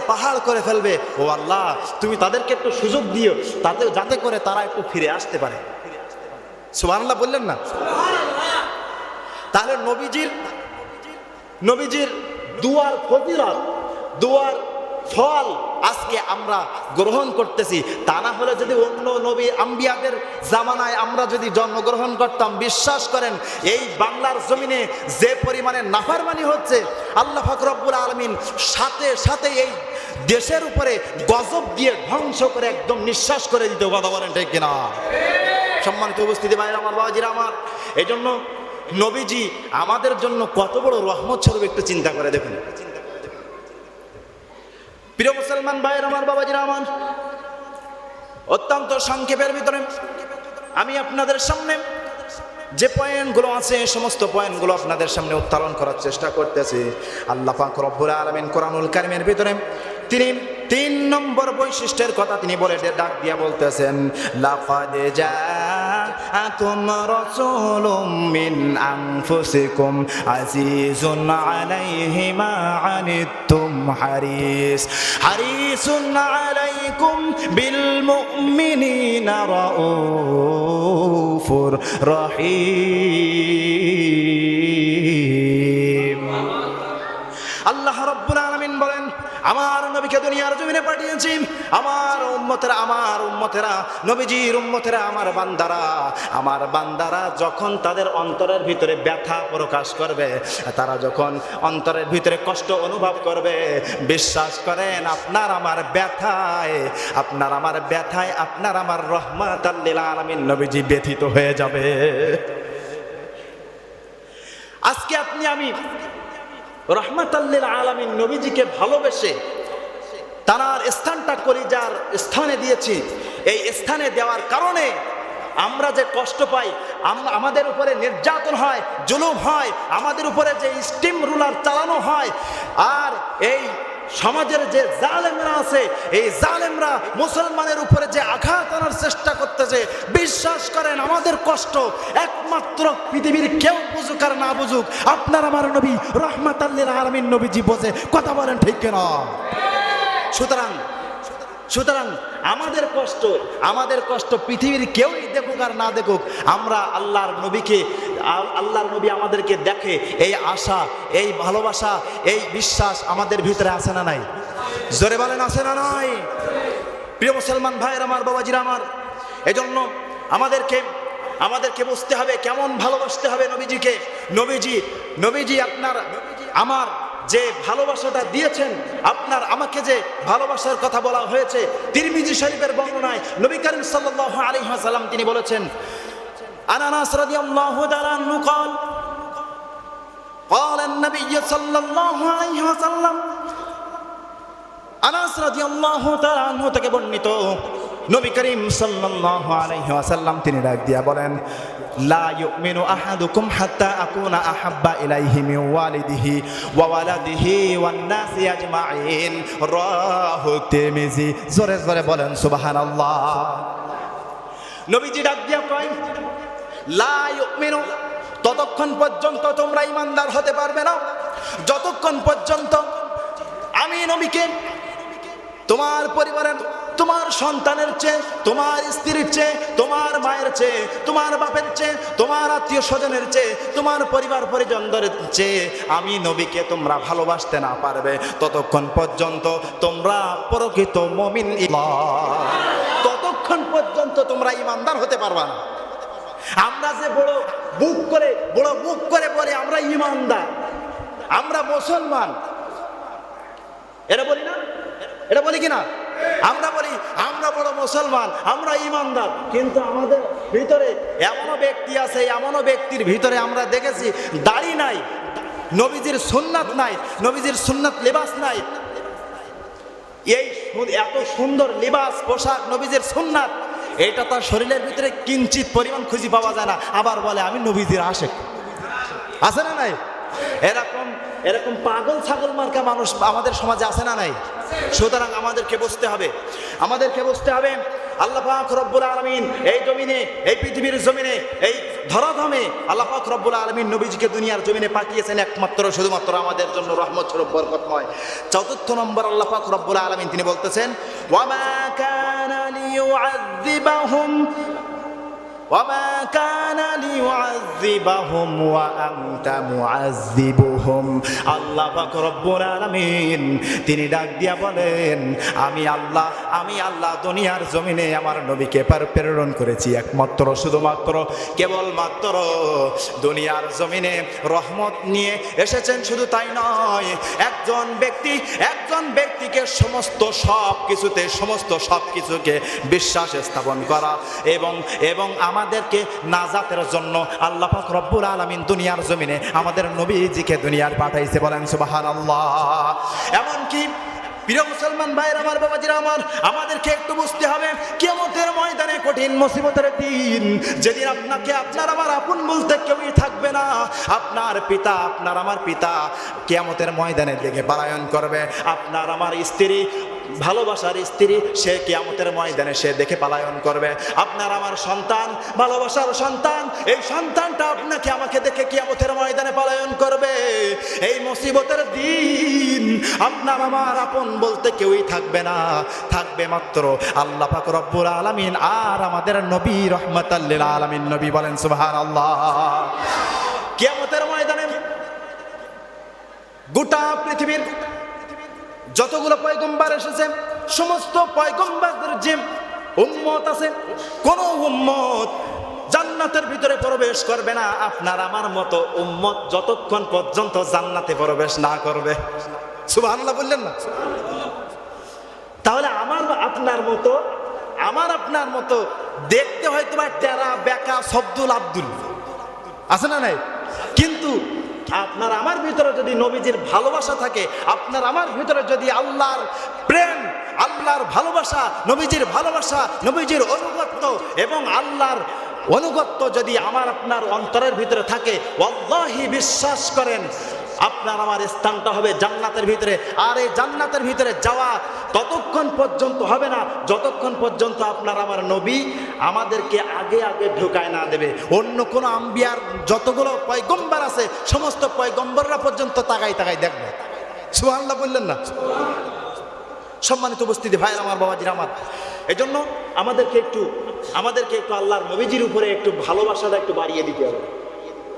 Speaker 1: পাহাড় করে ফেলবে। ও আল্লাহ, তুমি তাদেরকে একটু সুযোগ দিও, যাতে করে তারা একটু ফিরে আসতে পারে। সুবহানাল্লাহ বললেন না? তাহলে নবীজির দুয়ার ফজিলত, দুয়ার ফল আজকে আমরা গ্রহণ করতেছি। তা না হলে যদি অন্য নবী আম্বিয়াদের জামানায় আমরা যদি জন্মগ্রহণ করতাম, বিশ্বাস করেন এই বাংলার জমিনে যে পরিমাণে নাফরমানি হচ্ছে, আল্লাহ পাক রব্বুল আলামিন সাথে সাথে এই দেশের উপরে গজব দিয়ে ধ্বংস করে একদম নিঃশ্বাস করে দিতে। কথা বলেন ঠিক কিনা? সম্মানিত উপস্থিতি ভাইরা আমার, বাবাজিরা আমার, এই জন্য নবীজি আমাদের জন্য কত বড় রহমত স্বরূপ একটু চিন্তা করে দেখুন। প্রিয় মুসলমান ভাইয়ের আমার, বাবাজিরা আমার, অত্যন্ত সংক্ষেপের ভিতরে আমি আপনাদের সামনে যে পয়েন্টগুলো আছে সমস্ত পয়েন্টগুলো আপনাদের সামনে উত্তোলন করার চেষ্টা করতেছি। আল্লাহ পাক রব্বুল আলামিন কোরআনুল কারীমের ভিতরে তিনি 3 নম্বর বৈশিষ্ট্যের কথা তিনি বলে ডাক দিয়া বলতেছেন, লাকাদ জাআকুম রাসূলুম মিন আনফুসিকুম আজিজুন আলাইহি মা আনিতুম হারিসুন আলাইকুম বিল মুমিনিনা রাউফুর রহিম। আল্লাহ রাব্বুল আলামিন বলেন, আমার নবীকে দুনিয়ার জমিনে পাঠিয়েছি, আমার উম্মতেরা নবীজির উম্মতেরা, আমার বান্দারা যখন তাদের অন্তরের ভিতরে ব্যথা প্রকাশ করবে, তারা যখন অন্তরের ভিতরে কষ্ট অনুভব করবে, বিশ্বাস করেন আপনার আমার ব্যথায় আপনার আমার রহমাতাল লিল আলামিন নবীজি ব্যথিত হয়ে যাবে। আজকে আপনি আমি রহমাতাল লিল আলামিন নবীজিকে ভালোবেসে তার স্থানটা কলিজার স্থানে দিয়েছি। এই স্থানে দেওয়ার কারণে আমরা যে কষ্ট পাই, আমাদের উপরে নির্যাতন হয়, জুলুম হয়, আমাদের উপরে যে স্টিম রুলার চালানো হয়, আর এই সমাজের যে জালেমরা আছে, এই জালেমরা মুসলমানের উপরে যে আঘাত আনার চেষ্টা করতেছে, বিশ্বাস করেন আমাদের কষ্ট একমাত্র পৃথিবীর কেউ বুঝুক আর না বুঝুক, আপনার আমার নবী রহমাতাল লিল আলামিন নবীজি বোঝে। কথা বলেন ঠিক কিনা? সুতরাং আমাদের কষ্ট পৃথিবীর কেউই দেখুক আর না দেখুক, আমরা আল্লাহর নবী আমাদেরকে দেখে, এই আশা, এই ভালোবাসা, এই বিশ্বাস আমাদের ভিতরে আছে না নাই? জোরে বলেন, আছে না নাই? প্রিয় মুসলমান ভাইয়ের আমার, বাবাজিরা আমার, এজন্য আমাদেরকে বুঝতে হবে কেমন ভালোবাসতে হবে নবীজিকে। নবীজি আপনার আমার যে ভালোবাসাটা দিয়েছেন, আপনার আমাকে যে ভালোবাসার কথা বলা হয়েছে, তিরমিজি শরীফের বর্ণনায় নবী করিম সাল্লাল্লাহু আলাইহি ওয়াসাল্লাম তিনি বলেছেন, আনাস রাদিয়াল্লাহু তাআলা আনহু قال النبي صلى الله عليه وسلم আনাস রাদিয়াল্লাহু তাআলা আনহু থেকে বর্ণিত, নবী করিম সাল্লাল্লাহু আলাইহি ওয়াসাল্লাম তিনি ডাক দিয়া বলেন, লা ইউমিনু আহাদুকুম হাত্তা আকুনা আহাব্বা ইলাইহি মিন ওয়ালিদিহি ওয়া ওয়ালাদিহি ওয়ান নাসি আজমাইন। রাহু তিরমিজি। জোরে জোরে বলেন সুবহানাল্লাহ। নবীজি ডাক দিয়া কয়, লা ইউমিনু, ততক্ষণ পর্যন্ত তোমরা ঈমানদার হতে পারবে না যতক্ষণ পর্যন্ত আমি নবীকে তোমার পরিবারের, তোমার সন্তানের চেয়ে, তোমার স্ত্রীর চেয়ে, তোমার মায়ের চেয়ে, তোমার বাপের চেয়ে, তোমার আত্মীয় স্বজনের চেয়ে, তোমার পরিবার পরিজনদের চেয়ে আমি নবীকে তোমরা ভালোবাসতে না পারবে ততক্ষণ পর্যন্ত তোমরা প্রকৃত মুমিন, ততক্ষণ পর্যন্ত তোমরা ঈমানদার হতে পারবা না। আমরা যে বড় বুক করে বলে আমরা ঈমানদার, আমরা মুসলমান, এটা বলি না? এটা বলি কিনা? আমরা বলি আমরা বড় মুসলমান, আমরা ঈমানদার, কিন্তু আমাদের ভিতরে এমনও ব্যক্তি আছে, এমনও ব্যক্তির ভিতরে আমরা দেখেছি দাড়ি নাই, নবীজির সুন্নাত নাই, নবীজির সুন্নাত লিবাস নাই। এই এত সুন্দর লিবাস পোশাক নবীজির সুন্নাত, এটা তার শরীরের ভিতরে কিঞ্চিত পরিমাণ খুঁজে পাওয়া যায় না, আবার বলে আমি নবীজির আশেক। আছে না নাই? এরকম পাগল ছাগল মার্কা মানুষ আমাদের সমাজে আছে না নাই? সুতরাং আমাদেরকে বুঝতে হবে আল্লাহ পাক রব্বুল আলামিন এই জমিনে, এই পৃথিবীর জমিনে, এই ধরাধামে আল্লাহ পাক রব্বুল আলামিন নবীজিকে দুনিয়ার জমিনে পাঠিয়েছেন একমাত্র শুধুমাত্র আমাদের জন্য রহমত স্বরূপ, বরকতময়। চতুর্থ নম্বর আল্লাহ পাক রব্বুল আলামিন তিনি বলতেছেন, ওয়ামা কানা লিউআযিবাহুম ওয়ামা কানা লিউআযিবাহুম ওয়া আনতা মুআযিবুহুম। আল্লাহ পাক রব্বুল আলামিন তিনি ডাক দিয়া বলেন, আমি আল্লাহ দুনিয়ার জমিনে আমার নবীকে প্রেরণ করেছি একমাত্র শুধুমাত্র কেবলমাত্র দুনিয়ার জমিনে রহমত নিয়ে এসেছেন। শুধু তাই নয়, একজন ব্যক্তিকে সমস্ত সব কিছুকে বিশ্বাস স্থাপন করা এবং আমাদেরকে নাজাতের জন্য আল্লাহ পাক রব্বুল আলামিন দুনিয়ার জমিনে আমাদের নবীজিকে দুনিয়ার পাঠাইছে। বলেন সুবহানাল্লাহ। এমনকি প্রিয় মুসলমান ভাইয়ের আমার, বাবাজিরা আমার, আমাদেরকে একটু বুঝতে হবে কিয়ামতের ময়দানে কঠিন মুসিবতের দিন, যেদিন আপনাকে আপনার আমার আপন বলতে কেউই থাকবে না। আপনার পিতা, আপনার আমার পিতা কিয়ামতের ময়দানের দিকে পলায়ন করবে। আপনার আমার স্ত্রী, ভালোবাসার স্ত্রী, সে কিয়ামতের ময়দানে সে দেখে পলায়ন করবে। আপনার আমার সন্তান, ভালোবাসার সন্তান, এই সন্তানটা আপনাকে আমাকে দেখে কিয়ামতের ময়দানে পলায়ন করবে। এই মুসিবতের দিন আপনার আমার আপন বলতে কেউই থাকবে না, থাকবে মাত্র আল্লাহ পাক রব্বুল আলামিন আর আমাদের নবী রহমাতাল লিল আলামিন নবী। বলেন সুবহানাল্লাহ। কিয়ামতের ময়দানে গোটা পৃথিবীর যতগুলো পয়গম্বর এসেছে, সমস্ত পয়গম্বরদের যে উম্মত আছে, কোন উম্মত জান্নাতের ভিতরে প্রবেশ করবে না আপনার আমার মতো উম্মত যতক্ষণ পর্যন্ত জান্নাতে প্রবেশ না করবে। সুবহানাল্লাহ বললেন না? তাহলে আমার আপনার মতো দেখতে হয়তো বা টেরা বেকা সবদুল আব্দুল আছে না নাই, কিন্তু আপনার আমার ভিতরে যদি নবীজির ভালোবাসা থাকে, আপনার আমার ভিতরে যদি আল্লাহর প্রেম, আল্লাহর ভালোবাসা, নবীজির ভালোবাসা, নবীজির অনুগত্য এবং আল্লাহর অনুগত্য যদি আমার আপনার অন্তরের ভিতরে থাকে, ওয়াল্লাহি বিশ্বাস করেন আপনার আমার স্থানটা হবে জান্নাতের ভিতরে। আর এই জান্নাতের ভিতরে যাওয়া ততক্ষণ পর্যন্ত হবে না যতক্ষণ পর্যন্ত আপনার আমার নবী আমাদেরকে আগে ঢুকায় না দেবে। অন্য কোনো আম্বিয়ার যতগুলো পয়গম্বর আছে সমস্ত পয়গম্বররা পর্যন্ত তাকাই দেখবে। সুবহানাল্লাহ বললেন না? সম্মানিত উপস্থিতি ভাই আমার, বাবাজির আমার, এই জন্য আমাদেরকে একটু আল্লাহর নবীজির উপরে একটু ভালোবাসাটা একটু বাড়িয়ে দিতে হবে।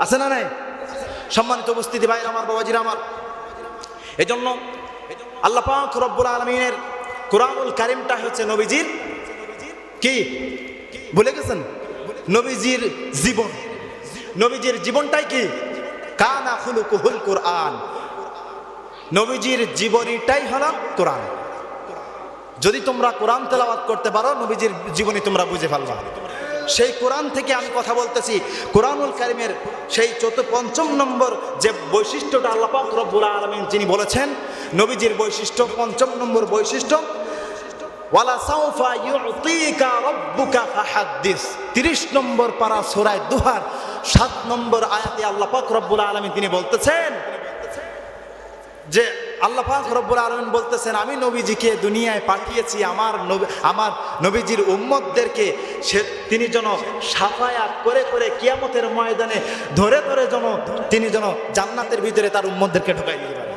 Speaker 1: আছে না নাই? সম্মানিত উপস্থিতি ভাই আমার, বাবাজিরা আমার, এই জন্য আল্লাহ পাক রব্বুল আলামিনের কোরআনুল কারীমটা হচ্ছে নবীজির কি ভুলে গেছেন? নবীজির জীবন। নবীজির জীবনটাই কি? কানা খুলুকুহুল কোরআন। নবীজির জীবনীটাই হলো কোরআন। যদি তোমরা কোরআন তেলাওয়াত করতে পারো, নবীজির জীবনী তোমরা বুঝে ফেলবা। সেই কোরআন থেকে আমি কথা বলতেছি। কোরআনুল কারীমের সেই ৫ম নম্বর যে বৈশিষ্ট্যটা আল্লাহ পাক রব্বুল আলামিন যিনি বলেছেন, নবীজির বৈশিষ্ট্য, ৫ম নম্বর বৈশিষ্ট্য, ওয়ালা সাউফা ইউতিকা রাব্বুকা ফাহাদ্দিস। ৩০ নম্বর পারা সূরা দুহার ৭ নম্বর আয়াতে আল্লাহ পাক রব্বুল আলামিন তিনি বলতেছেন যে আল্লাহ পাক রব্বুল আলামিন বলতেছেন, আমি নবীজিকে দুনিয়ায় পাঠিয়েছি আমার নবীজির উম্মতদেরকে তিনি যেন সাফায়াত করে করে কিয়ামতের ময়দানে ধরে ধরে তিনি যেন জান্নাতের ভিতরে তার উম্মতদেরকে ঢুকাই দিতে পারে।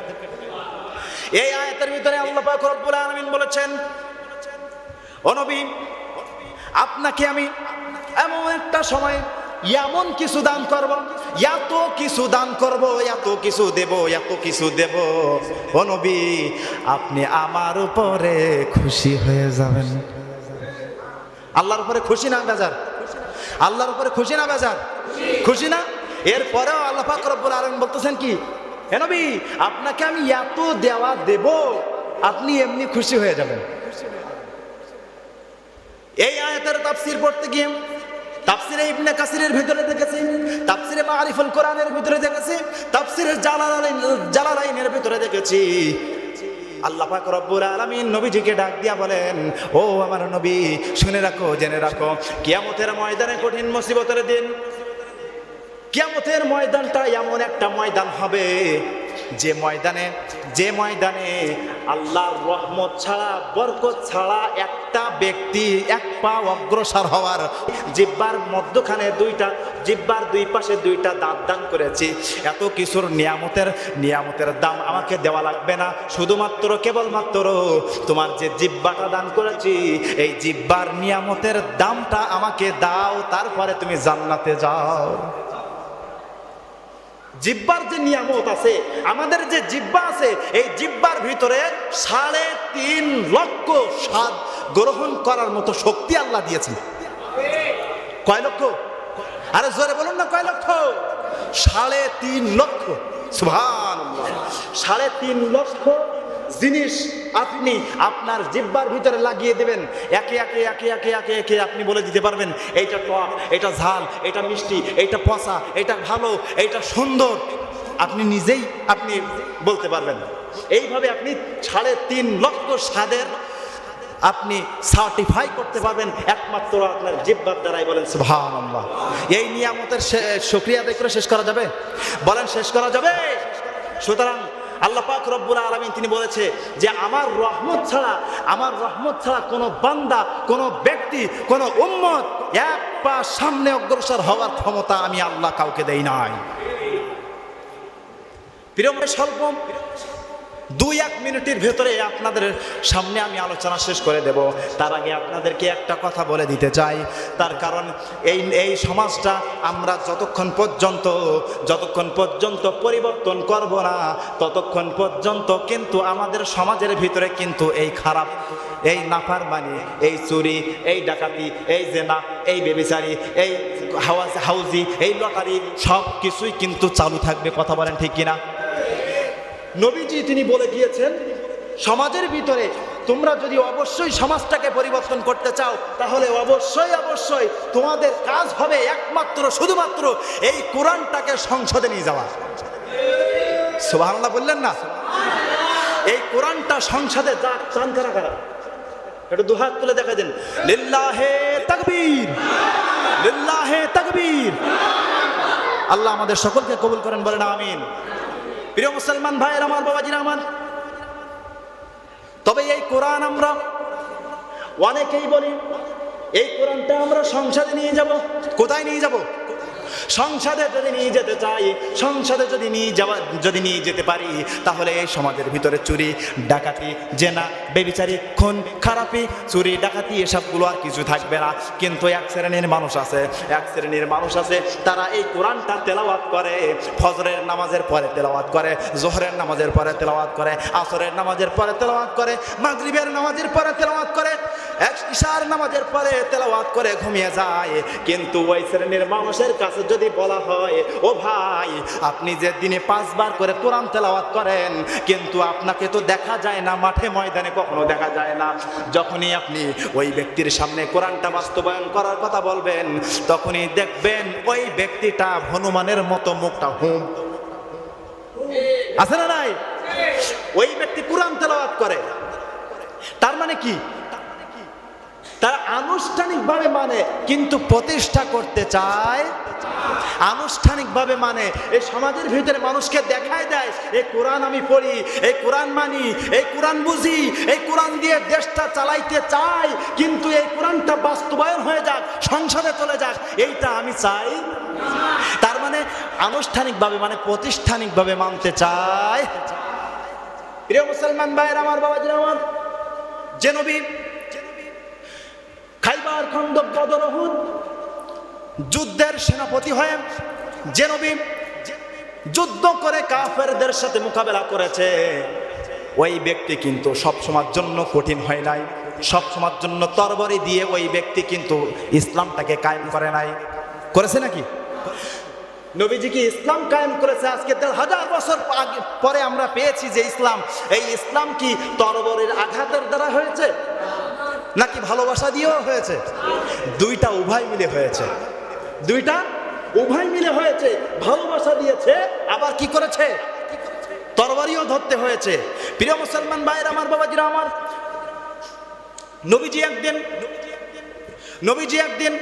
Speaker 1: এই আয়াতের ভিতরে আল্লাহ পাক রব্বুল আলামিন বলেছেন, ও নবী, আপনাকে আমি এমন একটা সময় এমন কিছু দান করব, এত কিছু দান করব, এত কিছু দেব, এত কিছু দেব, ও নবী আপনি আমার উপরে খুশি হয়ে যাবেন। আল্লাহর উপরে খুশি না বেজার? আল্লাহর উপরে খুশি না বেজার? খুশি না? এরপরেও আল্লাহ পাক রব্বুল আলামিন বলতেছেন কি, হে নবী আপনাকে আমি এত দেওয়া দেব, আপনি এমনি খুশি হয়ে যাবেন। এই আয়াতের তাফসীর পড়তে গিয়ে তাফসীরে ইবনে কাসিরের ভিতরে দেখেছি, তাফসীরে মাআরিফুল কোরআনের ভিতরে দেখেছি, তাফসীরে জালালাইনের ভিতরে দেখেছি, আল্লাহ পাক রব্বুল আলামিন নবীজিকে ডাক দিয়া বলেন, ও আমার নবী শুনে রাখো, জেনে রাখো, কিয়ামতের ময়দানে কঠিন মুসিবতের দিন, কিয়ামতের ময়দানটা এমন একটা ময়দান হবে যে ময়দানে আল্লাহর রহমত ছাড়া, বরকত ছাড়া একটা ব্যক্তি এক পা অগ্রসর হওয়ার, জিহ্বার মধ্যখানে জিহ্বার দুই পাশে 2টা দাঁত দান করেছি, এত কিছুর নিয়ামতের দাম আমাকে দেওয়া লাগবে না, শুধুমাত্র কেবলমাত্র তোমার যে জিহ্বাটা দান করেছি এই জিহ্বার নিয়ামতের দামটা আমাকে দাও, তারপরে তুমি জান্নাতে যাও। জিহ্বার যে নিয়ামত আছে, আমাদের যে জিহ্বা আছে, এই জিহ্বার ভিতরে 3.5 লক্ষ স্বাদ গ্রহণ করার মতো শক্তি আল্লাহ দিয়েছেন। কয় লক্ষ? আরে জোরে বলুন না, কয় লক্ষ? 3.5 লক্ষ। সুবহানাল্লাহ। 3.5 লক্ষ জিনিস আপনি আপনার জিহ্বার ভিতরে লাগিয়ে দেবেন, একে একে একে একে একে একে আপনি বলে দিতে পারবেন এইটা টক, এটা ঝাল, এটা মিষ্টি, এইটা পচা, এটা ভালো, এইটা সুন্দর, আপনি নিজেই আপনি বলতে পারবেন। এইভাবে আপনি 3.5 লক্ষ স্বাদের আপনি সার্টিফাই করতে পারবেন একমাত্র আপনার জিহ্বার দ্বারাই। বলেন সুবহানাল্লাহ। এই নিয়ামতের শুকরিয়া আদায় করে শেষ করা যাবে? বলেন শেষ করা যাবে? সুতরাং আল্লাহ পাক রব্বুল আলামিন তিনি বলেছে যে আমার রহমত ছাড়া কোনো বান্দা, কোনো ব্যক্তি, কোনো উম্মত এক পা সামনে অগ্রসর হওয়ার ক্ষমতা আমি আল্লাহ কাউকে দেই নাই। প্রিয় স্বল্প 2-1 মিনিটের ভেতরে আপনাদের সামনে আমি আলোচনা শেষ করে দেব। তার আগে আপনাদেরকে একটা কথা বলে দিতে চাই, তার কারণ এই সমাজটা আমরা যতক্ষণ পর্যন্ত পরিবর্তন করব না, ততক্ষণ পর্যন্ত কিন্তু আমাদের সমাজের ভিতরে কিন্তু এই খারাপ, এই নাফরমানি, এই চুরি, এই ডাকাতি, এই জেনা, এই বেবিচারি, এই হাউজি, এই লটারি সব কিছুই কিন্তু চালু থাকবে। কথা বলেন ঠিক কিনা? নবীজি তিনি বলে গিয়েছেন, সমাজের ভিতরে তোমরা যদি অবশ্যই সমাজটাকে পরিবর্তন করতে চাও, তাহলে অবশ্যই তোমাদের কাজ হবে একমাত্র শুধুমাত্র এই কোরআনটাকে সংসদে নিয়ে যাওয়া। সুবহানাল্লাহ বললেন না? এই কোরআনটা সংসদে যাক। চান কারা কারা? একটু দুহাত তুলে দেখা দেন। লিল্লাহে তাকবীর, লিল্লাহে তাকবীর। আল্লাহ আমাদের সকলকে কবুল করেন, বলেন আমিন। প্রিয় মুসলমান ভাইয়ের আমার, বাবাজিরা আমার, তবে এই কোরআন আমরা অনেকেই বলি এই কোরআনটা আমরা সংসদে নিয়ে যাব। কোথায় নিয়ে যাব? সংসদে যদি নিয়ে যেতে চাই, সংসদে যদি নিয়ে যেতে পারি, তাহলে এই সমাজের ভিতরে চুরি, ডাকাতি, জেনা, বেবিচারি, খুন খারাপি, চুরি ডাকাতি এসবগুলো আর কিছু থাকবে না। কিন্তু এক শ্রেণীর মানুষ আছে তারা এই কোরআনটা তেলাওয়াত করে, ফজরের নামাজের পরে তেলাওয়াত করে, জোহরের নামাজের পরে তেলাওয়াত করে, আসরের নামাজের পরে তেলাওয়াত করে, মাগরিবের নামাজের পরে তেলাওয়াত করে, ইশার নামাজের পরে তেলাওয়াত করে ঘুমিয়ে যায়। কিন্তু ওই শ্রেণীর মানুষের কাছে যদি বলা হয়, ও ভাই আপনি যে দিনে 5 বার করে কোরআন তেলাওয়াত করেন, কিন্তু আপনাকে তো দেখা যায় না মাঠে ময়দানে, কখনো দেখা যায় না। যখনই আপনি ওই ব্যক্তির সামনে কোরআনটা বাস্তবায়ন করার কথা বলবেন, তখনই দেখবেন ওই ব্যক্তিটা হনুমানের মতো মুখটা হুম আছে না নাই? ওই ব্যক্তি কোরআন তেলাওয়াত করে, তার মানে কি? তারা আনুষ্ঠানিকভাবে মানে, কিন্তু প্রতিষ্ঠা করতে চায় আনুষ্ঠানিকভাবে মানে, এই সমাজের ভিতরে মানুষকে দেখায় দেয় এই কোরআন আমি পড়ি, এই কোরআন মানি, এই কোরআন বুঝি, এই কোরআন দিয়ে দেশটা চালাইতে চাই, কিন্তু এই কোরআনটা বাস্তবায়ন হয়ে যাক, সংসদে চলে যাক, এইটা আমি চাই। তার মানে আনুষ্ঠানিকভাবে মানে প্রতিষ্ঠানিকভাবে মানতে চায়। প্রিয় মুসলমান ভাইয়ের আমার, বাবাজির আমার, যে নবী খাইবার, খন্দক, বদর, উহুদ যুদ্ধের সেনাপতি হয়ে, যে নবী যুদ্ধ করে কাফেরদের সাথে মোকাবেলা করেছে, ওই ব্যক্তি কিন্তু সব সময়ের জন্য কঠিন হয় নাই, সব সময়ের জন্য তরবারি দিয়ে ওই ব্যক্তি কিন্তু ইসলামটাকে কায়েম করে নাই। করেছে নাকি? নবীজি কি ইসলাম কায়েম করেছে? আজকে ১,৫০০ বছর পরে আমরা পেয়েছি যে ইসলাম, এই ইসলাম কি তরবারির আঘাতের দ্বারা হয়েছে নাকি ভালোবাসা দিয়েও হয়েছে? দুইটা উভয় মিলে হয়েছে, দুইটা উভয় মিলে হয়েছে। ভালোবাসা দিয়েছে, আবার কি করেছে? তরবারিও ধরতে হয়েছে। প্রিয় মুসলমান ভাইয়ের আমার, বাবাজিরা আমার, নবীজি একদিন